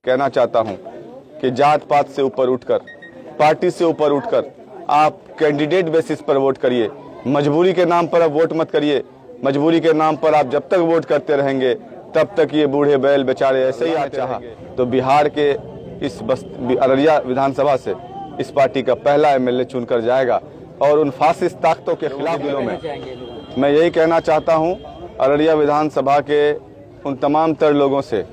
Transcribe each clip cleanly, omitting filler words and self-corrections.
कहना चाहता हूं कि जात पात से ऊपर उठकर, पार्टी से ऊपर उठकर आप कैंडिडेट बेसिस पर वोट करिए। मजबूरी के नाम पर आप वोट मत करिए। मजबूरी के नाम पर आप जब तक वोट करते रहेंगे तब तक ये बूढ़े बैल बेचारे ऐसे ही आ चाहा तो बिहार के इस अररिया विधानसभा से इस पार्टी का पहला एमएलए चुनकर जाएगा और उन फासिस्ट ताकतों के खिलाफ दिलों में मैं यही कहना चाहता हूं अररिया विधानसभा के उन तमाम तर लोगों से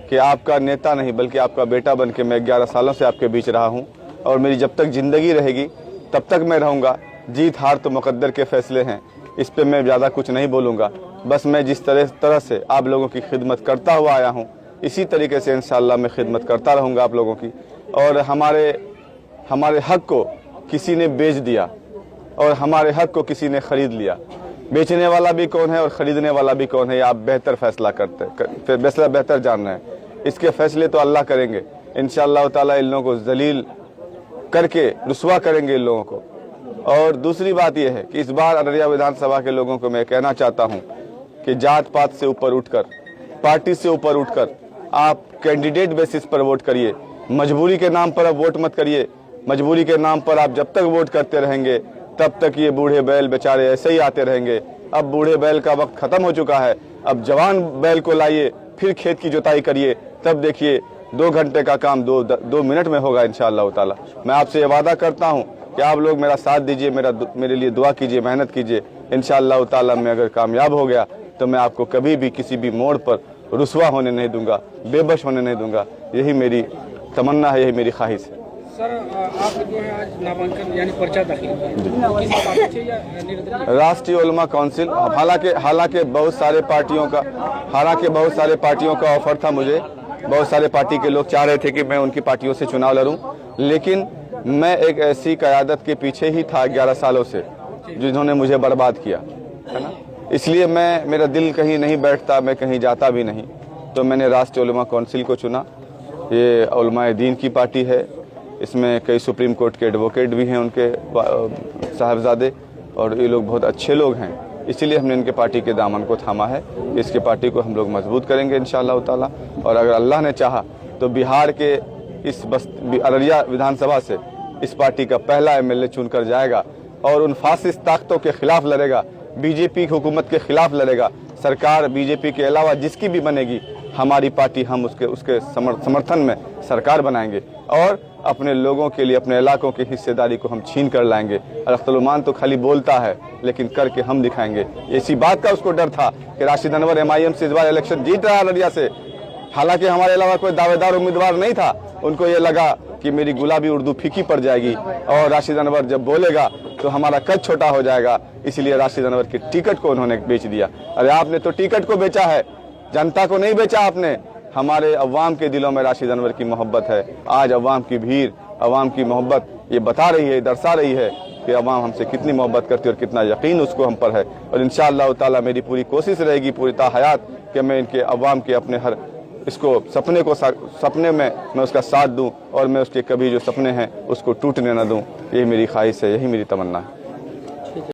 कि आपका नेता नहीं बल्कि आपका बेटा बन के मैं 11 सालों से आपके बीच रहा हूं और मेरी जब तक जिंदगी रहेगी तब तक मैं रहूंगा। जीत हार तो मुकद्दर के फैसले हैं, इस पे मैं ज़्यादा कुछ नहीं बोलूँगा। बस मैं जिस तरह से आप लोगों की खिदमत करता हुआ आया हूँ इसी तरीके से इंशाअल्लाह मैं खिदमत करता रहूँगा आप लोगों की। और हमारे हक को किसी ने बेच दिया और हमारे हक को किसी ने ख़रीद लिया। बेचने वाला भी कौन है और ख़रीदने वाला भी कौन है आप बेहतर फैसला फैसला बेहतर जान रहे हैं। इसके फैसले तो अल्लाह करेंगे इंशाअल्लाह ताला। इन लोगों को जलील करके रुस्वा करेंगे इन लोगों को। और दूसरी बात यह है कि इस बार अररिया विधानसभा के लोगों को मैं कहना चाहता हूं कि जात पात से ऊपर उठकर, पार्टी से ऊपर उठकर आप कैंडिडेट बेसिस पर वोट करिए। मजबूरी के नाम पर आप वोट मत करिए। मजबूरी के नाम पर आप जब तक वोट करते रहेंगे तब तक ये बूढ़े बैल बेचारे ऐसे ही आते रहेंगे। अब बूढ़े बैल का वक्त खत्म हो चुका है। अब जवान बैल को लाइए, फिर खेत की जुताई करिए, तब देखिए 2 घंटे का काम 2 मिनट में होगा इंशाअल्लाह ताला। मैं आपसे ये वादा करता हूँ कि आप लोग मेरा साथ दीजिए, मेरे लिए दुआ कीजिए, मेहनत कीजिए। इंशाअल्लाह ताला मैं अगर कामयाब हो गया तो मैं आपको कभी भी किसी भी मोड़ पर रुस्वा होने नहीं दूंगा, बेबस होने नहीं दूंगा। यही मेरी तमन्ना है, यही मेरी ख्वाहिश है। सर, आप जो है आज नामांकन यानी पर्चा दाखिल राष्ट्रीय उलमा काउंसिल, हालांकि बहुत सारे पार्टियों का ऑफर था मुझे। बहुत सारे पार्टी के लोग चाह रहे थे कि मैं उनकी पार्टियों से चुनाव लड़ूं, लेकिन मैं एक ऐसी क़यादत के पीछे ही था 11 सालों से जिन्होंने मुझे बर्बाद किया, है ना। इसलिए मेरा दिल कहीं नहीं बैठता, मैं कहीं जाता भी नहीं, तो मैंने राष्ट्रीय उलमा काउंसिल को चुना। ये उलमाए दीन की पार्टी है, इसमें कई सुप्रीम कोर्ट के एडवोकेट भी हैं, उनके साहबजादे, और ये लोग बहुत अच्छे लोग हैं। इसीलिए हमने इनके पार्टी के दामन को थामा है। इसके पार्टी को हम लोग मजबूत करेंगे इंशाअल्लाह ताला। और अगर अल्लाह ने चाहा तो बिहार के इस अररिया विधानसभा से इस पार्टी का पहला एमएलए चुनकर जाएगा और उन फासिस्ट ताकतों के खिलाफ लड़ेगा, बीजेपी की हुकूमत के खिलाफ लड़ेगा। सरकार बीजेपी के अलावा जिसकी भी बनेगी, हमारी पार्टी हम उसके समर्थन में सरकार बनाएंगे और अपने लोगों के लिए, अपने इलाकों की हिस्सेदारी को हम छीन कर लाएंगे। अख्तुल तो खाली बोलता है लेकिन करके हम दिखाएंगे। इसी बात का उसको डर था कि राशिद अनवर एमआईएम से इस बार इलेक्शन जीत रहा है अररिया से। हालांकि हमारे अलावा कोई दावेदार उम्मीदवार नहीं था। उनको ये लगा कि मेरी गुलाबी उर्दू फीकी पड़ जाएगी और राशिद अनवर जब बोलेगा तो हमारा कद छोटा हो जाएगा, इसलिए राशिद अनवर की टिकट को उन्होंने बेच दिया। अरे आपने तो टिकट को बेचा है, जनता को नहीं बेचा आपने। हमारे अवाम के दिलों में राशिद अनवर की मोहब्बत है। आज अवाम की भीड़, अवाम की मोहब्बत ये बता रही है, दर्शा रही है कि अवाम हमसे कितनी मोहब्बत करती है और कितना यकीन उसको हम पर है। और इंशाअल्लाह ताला मेरी पूरी कोशिश रहेगी पूरी ताहयात कि मैं इनके अवाम के अपने हर इसको सपने में मैं उसका साथ दूं और मैं उसके कभी जो सपने हैं उसको टूटने न दूं। यही मेरी ख्वाहिश है, यही मेरी तमन्ना है।